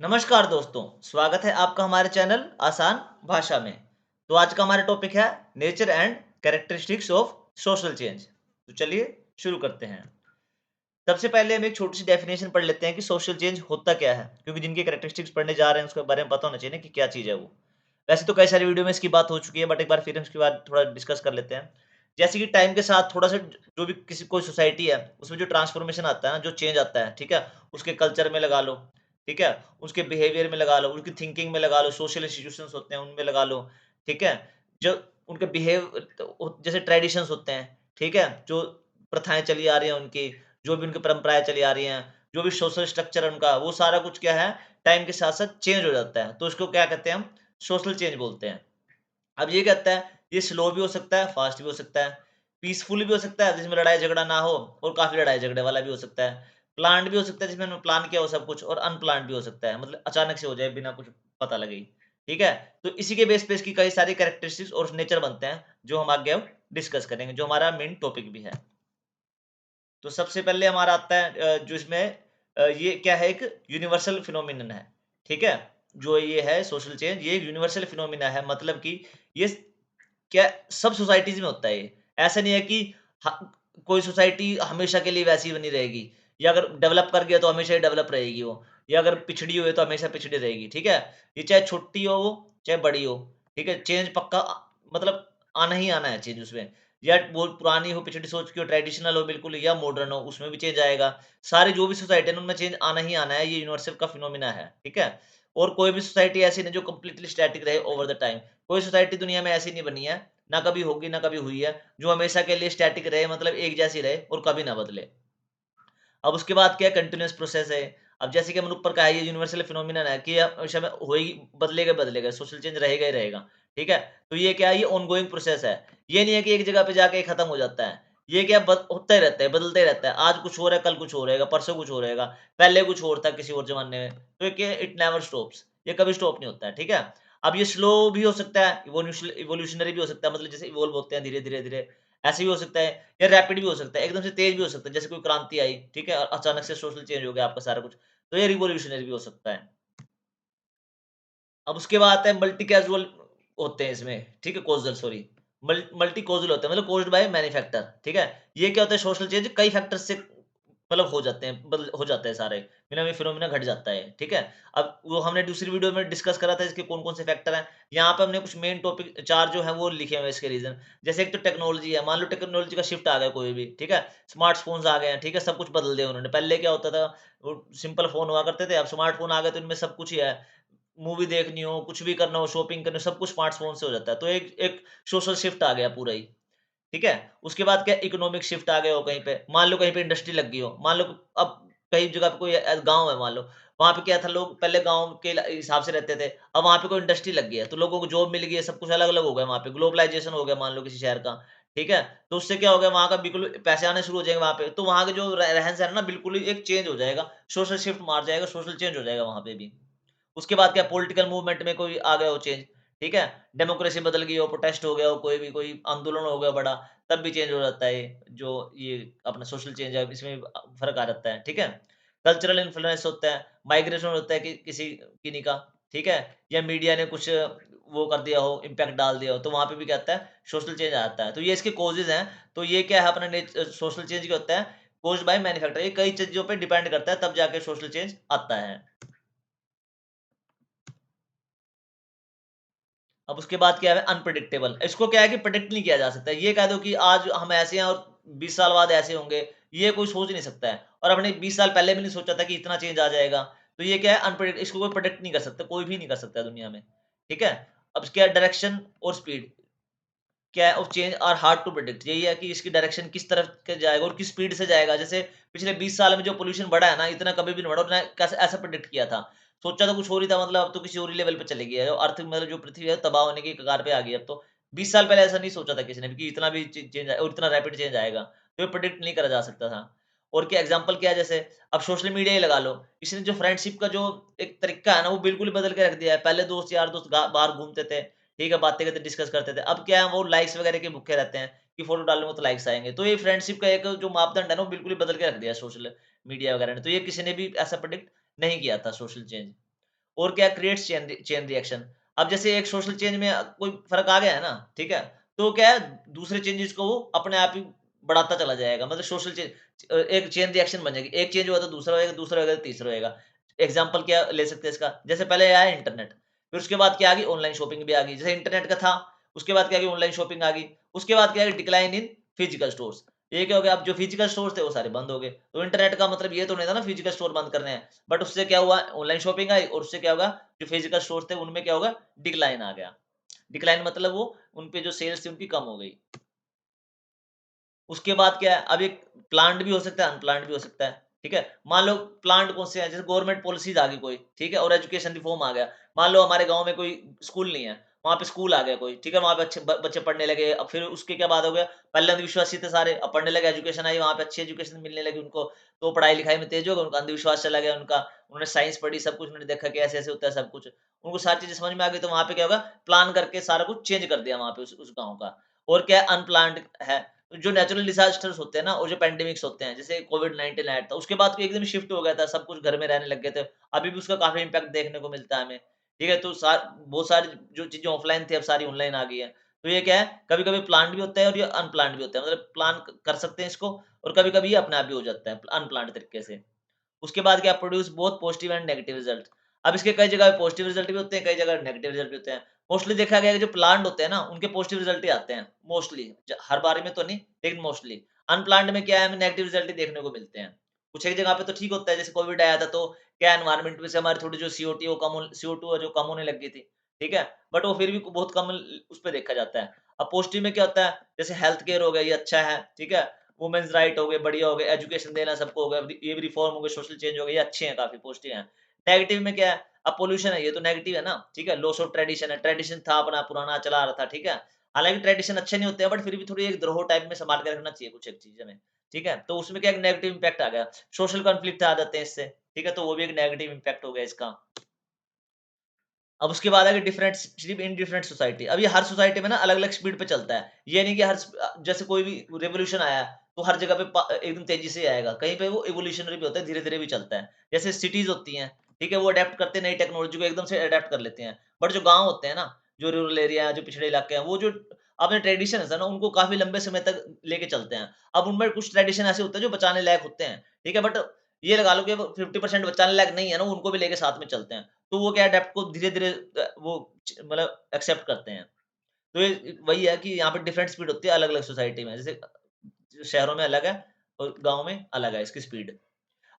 नमस्कार दोस्तों, स्वागत है आपका हमारे चैनल आसान भाषा में। तो आज का हमारा टॉपिक है nature and characteristics of social change. तो चलिए शुरू करते हैं। सबसे पहले हम एक छोटी सी डेफिनेशन पढ़ लेते हैं कि सोशल चेंज होता क्या है, क्योंकि जिनके कैरेक्टरिस्टिक्स पढ़ने जा रहे हैं उसके बारे में पता होना चाहिए ना कि क्या चीज़ है वो। वैसे तो कई सारी वीडियो में इसकी बात हो चुकी है, बट एक बार फिर हम इसके बाद थोड़ा डिस्कस कर लेते हैं। जैसे कि टाइम के साथ थोड़ा सा जो भी किसी कोई सोसाइटी है उसमें जो ट्रांसफॉर्मेशन आता है ना, जो चेंज आता है, ठीक है, उसके कल्चर में लगा लो, ठीक है, उसके बिहेवियर में लगा लो, उनकी थिंकिंग में लगा लो, सोशल इंस्टीट्यूशंस होते हैं उनमें लगा लो, ठीक है, जो उनके जैसे ट्रेडिशंस होते हैं, ठीक है, जो प्रथाएं चली आ रही हैं उनकी, जो भी उनकी परंपराएँ चली आ रही हैं, जो भी सोशल स्ट्रक्चर है उनका, वो सारा कुछ क्या है, टाइम के साथ-साथ चेंज हो जाता है। तो इसको क्या कहते हैं हम? सोशल चेंज बोलते हैं। अब ये कहता है, ये स्लो भी हो सकता है, फास्ट भी हो सकता है, पीसफुल भी हो सकता है, जिसमें लड़ाई-झगड़ा ना हो और काफ़ी लड़ाई-झगड़े वाला भी हो सकता है। प्लान्ड भी हो सकता है, जिसमें हमने प्लान किया हो सब कुछ, और अनप्लान्ड भी हो सकता है, मतलब अचानक से हो जाए, बिना कुछ पता लगे ही। ठीक है? तो इसी के बेस पे इसकी कई सारी कैरेक्टरिस्टिक्स और नेचर बनते हैं, जो हम आगे अब डिस्कस करेंगे, जो हमारा मेन टॉपिक भी है। तो सबसे पहले हमारा आता है जो इसमें ये क्या है, एक यूनिवर्सल फिनोमिनन है, ठीक है? जो ये है सोशल चेंज, ये एक यूनिवर्सल फिनोमिना है, मतलब कि ये क्या सब सोसाइटीज़ में होता है ये। ऐसा नहीं है कि ह कोई सोसाइटी हमेशा के लिए वैसी बनी रहेगी, या अगर डेवलप कर गया तो हमेशा ही डेवलप रहेगी वो, या अगर पिछड़ी हुई है तो हमेशा पिछड़ी रहेगी, ठीक है? ये चाहे छोटी हो वो, चाहे बड़ी हो, ठीक है? चेंज पक्का मतलब आना ही आना है चेंज उसमें। या वो पुरानी हो, पिछड़ी सोच की हो, ट्रेडिशनल हो बिल्कुल, या मॉडर्न हो, उसमें भी चेंज आएगा। सारी जो भी सोसाइटी है ना, उनमें चेंज आना ही आना है, ये यूनिवर्सल का फिनोमिना है, ठीक है? और कोई भी सोसाइटी ऐसी नहीं जो कंप्लीटली स्टैटिक रहे ओवर द टाइम। कोई सोसाइटी दुनिया में ऐसी नहीं बनी है, ना कभी होगी, ना कभी हुई है, जो हमेशा के लिए स्टैटिक रहे, मतलब एक जैसी रहे और कभी ना बदले। अब उसके बाद क्या कंटीन्यूअस प्रोसेस है। अब जैसे कि हमने ऊपर कहा है, ये यूनिवर्सल फिनोमिनन है कि हमेशा में होएगी, बदलेगा बदलेगा, सोशल चेंज रहेगा ही रहेगा, ठीक है? तो ये क्या है, ये ऑनगोइंग प्रोसेस है। ये नहीं है कि एक जगह पे जाके ये खत्म हो जाता है। ये क्या होता ही रहता है, बदलता ही रहता है। आज कुछ हो रहा है, कल कुछ और रहेगा, परसों कुछ और रहेगा, पहले कुछ और था किसी और ज़माने में। तो ये क्या है, इट नेवर स्टॉप्स, ये कभी स्टॉप नहीं होता है, ठीक है? अब ये स्लो भी हो सकता है, इवोल्यूशनरी भी हो सकता है, मतलब जैसे इवॉल्व होते हैं धीरे-धीरे, धीरे, धीरे, ऐसे भी हो सकता है, या रैपिड भी हो सकता है, एकदम से तेज़ भी हो सकता है, जैसे कोई क्रांति आई, ठीक है? अचानक से सोशल चेंज हो गया आपका सारा कुछ, तो ये रिवॉल्यूशनरी भी हो सकता है। अब उसके बाद आता है मल्टी कैज़ुअल होते हैं इसमें, ठीक है? कॉज़ल सॉरी, मल्टी कॉज़ल होते हैं, मतलब कॉज़्ड बाय मैनी फैक्टर, ठीक है? ये क्या होता है, सोशल चेंज कई फैक्टर से मतलब हो जाते हैं, बदल हो जाते हैं सारे, बिना में फिनोमिना घट जाता है, ठीक है? अब वो हमने दूसरी वीडियो में डिस्कस करा था इसके कौन-कौन से फैक्टर हैं। यहाँ पे हमने कुछ मेन टॉपिक 4 जो हैं वो लिखे हुए हैं इसके रीज़न। जैसे एक तो टेक्नोलॉजी है, मान लो टेक्नोलॉजी का शिफ्ट आ गया कोई भी, ठीक है? स्मार्टफ़ोन्स आ गए हैं, ठीक है? सब कुछ बदल दिया उन्होंने। पहले क्या होता था, वो सिंपल फ़ोन हुआ करते थे, अब स्मार्टफ़ोन आ गए तो इनमें सब कुछ ही है। मूवी देखनी हो, कुछ भी करना हो, शॉपिंग करनी हो, सब कुछ स्मार्टफ़ोन से हो जाता है। तो एक एक सोशल शिफ्ट आ गया पूरा ही, ठीक है? उसके बाद क्या इकोनॉमिक शिफ्ट आ गया हो कहीं पे। मान लो कहीं पे इंडस्ट्री लग गई हो, मान लो अब कई जगह पे कोई गाँव है मान लो, वहाँ पे क्या था, लोग पहले गाँव के हिसाब से रहते थे, अब वहाँ पे कोई इंडस्ट्री लग गई है, तो लोगों को जॉब मिल गई है, सब कुछ अलग-अलग हो गया वहाँ पे, ग्लोबलाइज़ेशन हो गया मान लो किसी शहर का, ठीक है? तो उससे क्या हो गया, वहाँ का बिल्कुल पैसे आने शुरू हो जाएँगे वहाँ पे, तो वहाँ के जो रहन-सहन है ना, बिल्कुल ही एक चेंज हो जाएगा, सोशल शिफ्ट मार जाएगा, सोशल चेंज हो जाएगा वहाँ पे भी। उसके बाद क्या पॉलिटिकल मूवमेंट में कोई आ गया हो चेंज, ठीक है? डेमोक्रेसी बदल गई हो, प्रोटेस्ट हो गया हो, कोई आंदोलन हो गया बड़ा, तब भी चेंज हो जाता है ये, जो ये अपना सोशल चेंज है, इसमें फ़र्क आ जाता है, ठीक है? कल्चरल इन्फ्लुएंस होता है, माइग्रेशन होता है कि किसी किन्हीं का, ठीक है? या मीडिया ने कुछ वो कर दिया हो, इम्पैक्ट डाल दिया हो, तो वहाँ पे भी क्या आता है, सोशल चेंज आता है। तो ये इसके कॉजेज़ हैं, तो ये क्या है अपना सोशल चेंज क्या होता है, कॉज्ड बाय मैनी फैक्टर, ये कई चीज़ों पे डिपेंड करता है, तब जाके सोशल चेंज आता है। अब उसके बाद क्या है अनप्रेडिक्टेबल। इसको क्या है कि प्रेडिक्ट नहीं किया जा सकता। ये कह दो कि आज हम ऐसे हैं और 20 साल बाद ऐसे होंगे, ये कोई सोच नहीं सकता है। और हमने 20 साल पहले भी नहीं सोचा था कि इतना चेंज आ जाएगा। तो ये क्या है इसको कोई प्रेडिक्ट नहीं कर सकता, कोई भी नहीं कर सकता है दुनिया में। ठीक है? अब क्या है डायरेक्शन और स्पीड क्या है of change are hard to predict. यही है कि इसकी डायरेक्शन किस तरफ के जाएगा और किस स्पीड से जाएगा। जैसे पिछले 20 साल में जो पॉल्यूशन बढ़ा है ना, इतना कभी भी नहीं बढ़ा और ना कैसे ऐसा प्रेडिक्ट किया था। सोचा तो कुछ और ही था, मतलब अब तो किसी और ही लेवल पे चली गई है। अर्थ मतलब जो पृथ्वी है तबाह होने की कगार पे आ गई है अब तो। 20 साल पहले ऐसा नहीं सोचा था किसी ने भी कि इतना भी चेंज और इतना रैपिड चेंज आएगा। तो ये प्रेडिक्ट नहीं करा जा सकता था। और क्या एग्जांपल क्या है, जैसे अब सोशल मीडिया ही लगा लो। इसने जो फ्रेंडशिप का जो एक तरीका है ना, वो बिल्कुल ही बदल के रख दिया है। पहले दोस्त यार दोस्त बाहर घूमते थे, ठीक है, बातें करते डिस्कस करते थे। अब क्या है, वो लाइक्स वगैरह के भूखे रहते हैं कि फ़ोटो डालूँगा तो लाइक्स आएँगे। तो ये फ्रेंडशिप का एक जो मापदंड है ना, वो बिल्कुल ही बदल के रख दिया है सोशल मीडिया वगैरह ने। तो ये किसी ने भी ऐसा प्रेडिक्ट नहीं किया था सोशल चेंज। और क्या क्रिएट्स चेन रिएक्शन। अब जैसे एक सोशल चेंज में कोई फर्क आ गया है ना, ठीक है, तो क्या है दूसरे चेंजेस को वो अपने आप ही बढ़ाता चला जाएगा, मतलब सोशल चेंज एक चेन रिएक्शन बन जाएगी, एक चेंज हुआ तो दूसरा होएगा, दूसरा होएगा तो तीसरा होएगा। एग्जाम्पल क्या ले सकते हैं इसका, जैसे पहले आया इंटरनेट, फिर उसके बाद क्या आ गई, ऑनलाइन शॉपिंग भी आ गई, जैसे इंटरनेट का था, उसके बाद क्या आ गई, ऑनलाइन शॉपिंग आ गई, उसके बाद क्या है, डिक्लाइन इन फिजिकल स्टोर्स। ये क्या हो गया, अब जो फिजिकल स्टोर थे वो सारे बंद हो गए, तो इंटरनेट का मतलब ये तो नहीं था ना फिजिकल स्टोर बंद करने हैं, बट उससे क्या हुआ, ऑनलाइन शॉपिंग आई और उससे क्या होगा, जो फिजिकल स्टोर थे उनमें क्या होगा, डिक्लाइन आ गया। डिक्लाइन मतलब वो उन पे जो सेल्स थी उनकी कम हो गई। उसके बाद क्या है, अब एक प्लांट भी हो सकता है, अनप्लान्ट भी हो सकता है, ठीक है? मान लो प्लांट कौन से हैं, जैसे गवर्नमेंट पॉलिसीज़ आ गई कोई, ठीक है? और एजुकेशन रिफॉर्म आ गया। मान लो हमारे गाँव में कोई स्कूल नहीं है, वहाँ पे स्कूल आ गया कोई, ठीक है? वहाँ पे अच्छे ब बच्चे पढ़ने लगे, अब फिर उसके क्या बाद हो गया, पहले अंधविश्वासी थे सारे, अब पढ़ने लगे, एजुकेशन आई, वहाँ पे अच्छी एजुकेशन मिलने लगी उनको, तो पढ़ाई-लिखाई में तेज़ हो गए, उनका अंधविश्वास चला गया उनका, उन्होंने साइंस पढ़ी, सब कुछ उन्होंने देखा कि ऐसे-ऐसे होता है सब कुछ। उनको सारी चीज़ें समझ में आ गई, तो वहाँ पे क्या होगा, प्लान करके सारा कुछ चेंज कर दिया वहाँ पे उस गाँव का। और क्या है, अनप्लान्ड है, जो नेचुरल डिज़ास्टर्स होते हैं ना और जो पैंडेमिक्स होते हैं, जैसे कोविड-19 आया था, उसके बाद तो एकदम शिफ्ट हो गया था, सब कुछ घर में रहने लग गए थे। अभी भी उसका काफ़ी इम्पैक्ट देखने को मिलता है हमें, ठीक है? तो बहुत सारी जो चीज़ें ऑफ़लाइन थी, अब सारी ऑनलाइन आ गई हैं। तो ये क्या है, कभी-कभी प्लान्ड भी होता है और ये अनप्लान्ड भी होता है, मतलब प्लान क कर सकते हैं इसको और कभी-कभी ये अपने आप भी हो जाता है, अनप्लान्ड तरीके से। उसके बाद क्या, produce both positive and negative result. अब इसके कई जगह पॉजिटिव रिजल्ट भी होते हैं, कई जगह नेगेटिव रिजल्ट भी होते हैं। मोस्टली देखा गया है कि जो प्लान्ड होते हैं ना, उनके पॉजिटिव रिजल्ट ही आते हैं, मोस्टली। हर बारी में तो नहीं, लेकिन मोस्टली। अनप्लान्ड में क्या है, हमें नेगेटिव रिजल्ट ही देखने को मिलते हैं। कुछ एक जगह पे तो ठीक होता है, जैसे कोविड आया था तो क्या एनवायरनमेंट में से हमारी थोड़ी जो सीओ2 CO2 है जो कम होने लग गई थी, ठीक है? बट वो फिर भी बहुत कम उस पे देखा जाता है। अब पॉजिटिव में क्या होता है, जैसे हेल्थ केयर हो गया, ये अच्छा है, ठीक है? वुमेन्स राइट हो गए, बढ़िया हो गए, एजुकेशन देना सबको हो गया, ये भी रिफॉर्म हो गए, सोशल चेंज हो गए, ये अच्छे हैं, काफ़ी पॉजिटिव हैं। नेगेटिव में क्या है, अब पॉल्यूशन है, ये तो नेगेटिव है ना, ठीक है? लॉस ऑफ ट्रेडिशन है, ट्रेडिशन था अपना पुराना चला आ रहा था, ठीक है? हालाँकि ट्रेडिशन अच्छे नहीं होते हैं, बट फिर भी थोड़ी एक धरोहर टाइप में सँभाल के रखना चाहिए कुछ एक चीज़ हमें, ठीक है? तो उसमें क्या एक नेगेटिव इम्पैक्ट आ गया, सोशल कॉन्फ्लिक्ट आ जाते हैं इससे, ठीक है? तो वो भी एक नेगेटिव इम्पैक्ट हो गया इसका। अब उसके बाद आ गई different stream in different society. अब ये हर सोसाइटी में ना अलग-अलग स्पीड पे चलता है। ये नहीं कि जैसे कोई भी रिवॉल्यूशन आया, तो हर जगह पे एकदम तेज़ी से आएगा। कहीं पे वो इवोल्यूशनरी भी होता है, धीरे-धीरे भी चलता है। जैसे सिटीज़ होती हैं, ठीक है? वो अडैप्ट करते हैं नई टेक्नोलॉजी को, एकदम से अडैप्ट कर लेते हैं। बट जो गाँव होते हैं ना, जो रूरल एरिया है, जो पिछड़े इलाके हैं, वो जो अपने ट्रेडिशंस है ना, उनको काफ़ी लंबे समय तक लेके चलते हैं। अब उनमें कुछ ट्रेडिशन ऐसे होते हैं जो बचाने लायक होते हैं, ठीक है? बट ये लगा लो कि वो 50% बचाने लायक नहीं है ना, उनको भी लेके साथ में चलते हैं। तो वो क्या अडैप्ट को धीरे-धीरे वो मतलब एक्सेप्ट करते हैं। तो ये वही है कि यहाँ पे डिफरेंट स्पीड होती है अलग-अलग सोसाइटी में। जैसे शहरों में अलग है और गाँव में अलग है इसकी स्पीड।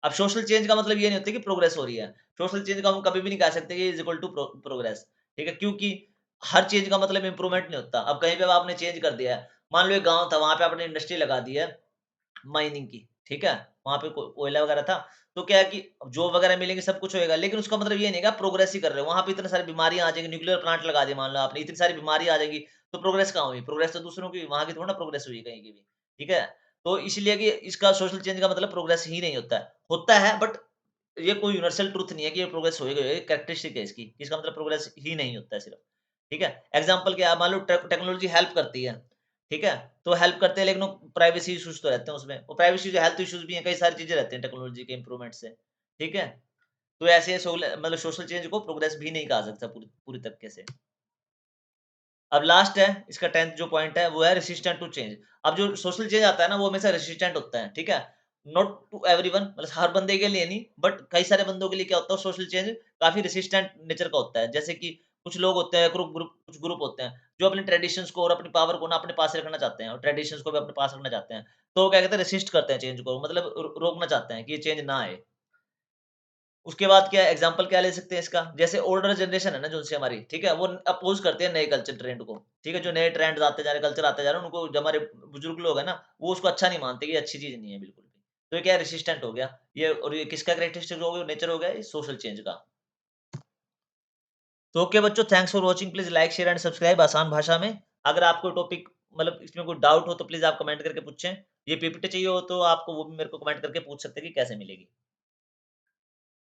अब सोशल चेंज का मतलब ये नहीं होता कि प्रोग्रेस हो रही है। सोशल चेंज का हम कभी भी नहीं कह सकते कि इज़ इक्वल टू प्रोग्रेस, ठीक है? क्योंकि हर चीज़ का मतलब इम्प्रूवमेंट नहीं होता। अब कहीं पे आपने चेंज कर दिया है, मान लो एक गाँव था, वहाँ पे आपने इंडस्ट्री लगा दी है माइनिंग की, ठीक है? वहाँ पे कोयला वगैरह था, तो क्या है कि जॉब वगैरह मिलेंगे, सब कुछ होएगा, लेकिन उसका मतलब ये नहीं है कि आप प्रोग्रेस ही कर रहे हो। वहाँ पे इतनी सारी बीमारियाँ आ जाएँगी, न्यूक्लियर प्लांट लगा दिया मान लो आपने, इतनी सारी बीमारियाँ आ जाएँगी, तो प्रोग्रेस कहाँ हुई? प्रोग्रेस तो दूसरों की, वहाँ की थोड़ी ना प्रोग्रेस हुई कहीं की भी, ठीक है? तो इसलिए कि इसका सोशल चेंज का मतलब प्रोग्रेस ही नहीं होता है। होता है बट ये कोई यूनिवर्सल ट्रुथ नहीं है कि ये प्रोग्रेस होएगा, ये कैरेक्टरिस्टिक है इसकी। इसका मतलब प्रोग्रेस ही नहीं होता है सिर्फ, ठीक है? एग्ज़ाम्पल क्या है, मान लो टेक्नोलॉजी हेल्प करती है, ठीक है? तो हेल्प करते हैं लेकिन वो प्राइवेसी इश्यूज़ तो रहते हैं उसमें। वो प्राइवेसी जो हेल्थ इश्यूज़ भी हैं, कई सारी चीज़ें रहती हैं टेक्नोलॉजी के इम्प्रूवमेंट से, ठीक है? तो ऐसे मतलब सोशल चेंज को प्रोग्रेस भी नहीं कहा सकता पूरी पूरी तरीके से। अब लास्ट है, इसका 10th जो पॉइंट है वो है रेसिस्टेंट टू चेंज। अब जो सोशल चेंज आता है ना वो हमेशा रेसिस्टेंट होता है, ठीक है? नॉट टू एवरीवन, मतलब हर बंदे के लिए नहीं, बट कई सारे बंदों के लिए क्या होता है, सोशल चेंज काफ़ी रेसिस्टेंट नेचर का होता है। जैसे कि कुछ लोग होते हैं, कुछ ग्रुप होते हैं जो अपने ट्रेडिशंस को और अपनी पावर को ना अपने पास ही रखना चाहते हैं और ट्रेडिशंस को भी अपने पास रखना चाहते हैं। तो वो क्या कहते हैं, रेसिस्ट करते हैं चेंज को, मतलब रोकना चाहते हैं कि ये चेंज ना आए। उसके बाद क्या एग्ज़ाम्पल क्या ले सकते हैं इसका? जैसे ओल्डर जनरेशन है ना जो उनसे हमारी, ठीक है? वो अपोज़ करते हैं नए कल्चर ट्रेंड को, ठीक है? जो नए ट्रेंड्स आते जा रहे हैं, कल्चर आते जा रहे हैं, उनको जो हमारे बुजुर्ग लोग हैं ना, वो उसको अच्छा नहीं मानते कि ये अच्छी चीज़ नहीं है बिल्कुल भी। तो ये क्या है, रेसिस्टेंट हो गया। ये और ये किसका कैरेक्टरिस्टिक हो गया, नेचर हो गया, ये सोशल चेंज का। तो ओके बच्चों, thanks for watching. Please like, share and subscribe आसान भाषा में। अगर आपको टॉपिक मतलब इसमें कोई डाउट हो तो प्लीज़ आप कमेंट करके पूछें। ये पीपीटी चाहिए हो तो आपको वो भी मेरे को कमेंट करके पूछ सकते हैं कि कैसे मिलेगी।